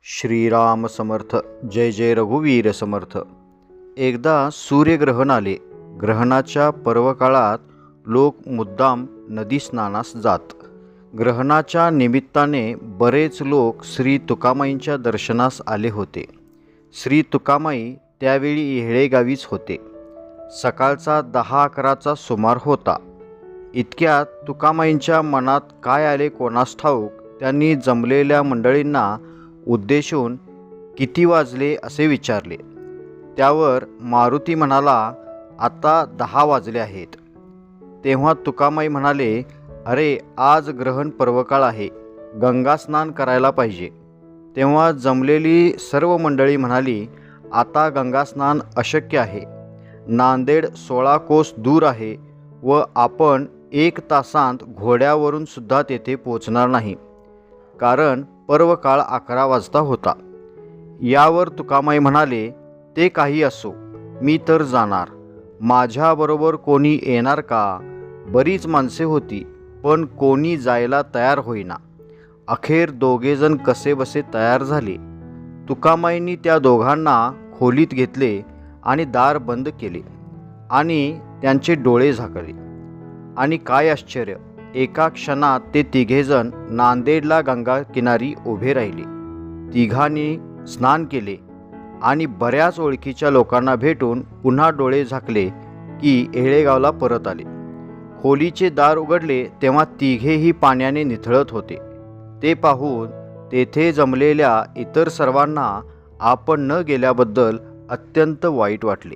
श्रीराम समर्थ. जय जय रघुवीर समर्थ. एकदा सूर्यग्रहण आले. ग्रहणाच्या पर्वकाळात लोक मुद्दाम नदी स्नानास जात. ग्रहणाच्या निमित्ताने बरेच लोक श्री तुकामाईंच्या दर्शनास आले होते. श्री तुकामाई त्यावेळी येहळेगावीच होते. सकाळचा 10-11चा सुमार होता. इतक्यात तुकामाईंच्या मनात काय आले कोणास ठाऊक, त्यांनी जमलेल्या मंडळींना उद्देशून किती वाजले असे विचारले. त्यावर मारुती म्हणाला, आता 10 वाजले आहेत. तेव्हा तुकामाई म्हणाले, अरे आज ग्रहण पर्वकाळ आहे, गंगा स्नान करायला पाहिजे. तेव्हा जमलेली सर्व मंडळी म्हणाली, आता गंगा स्नान अशक्य आहे. नांदेड 16 कोस दूर आहे व आपण 1 तासांत घोड्यावरून सुद्धा तेथे पोचणार नाही, कारण पर्वकाळ 11 वाजता होता. यावर तुकामाई म्हणाले, ते काही असो, मी तर जाणार. माझ्याबरोबर कोणी येणार का? बरीच माणसे होती, पण कोणी जायला तयार होईना. अखेर दोघेजण कसेबसे तयार झाले. तुकामाईंनी त्या दोघांना खोलीत घेतले आणि दार बंद केले आणि त्यांचे डोळे झाकले. आणि काय आश्चर्य, एका क्षणात ते तिघेजण नांदेडला गंगा किनारी उभे राहिले. तिघांनी स्नान केले आणि बऱ्याच ओळखीच्या लोकांना भेटून पुन्हा डोळे झाकले की येहळेगावला परत आले. खोलीचे दार उघडले तेव्हा तिघेही पाण्याने निथळत होते. ते पाहून तेथे जमलेल्या इतर सर्वांना आपण न गेल्याबद्दल अत्यंत वाईट वाटले.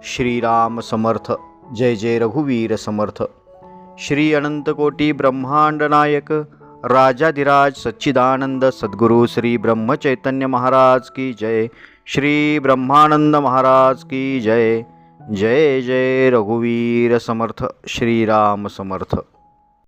श्रीराम समर्थ. जय जय रघुवीर समर्थ. श्री अनंतकोटी ब्रह्मांड नायक राजाधिराज सच्चिदानंद सद्गुरु श्री ब्रह्मचैतन्य महाराज की जय. श्री ब्रह्मानंद महाराज की जय. जय जय रघुवीर समर्थ. श्रीराम समर्थ.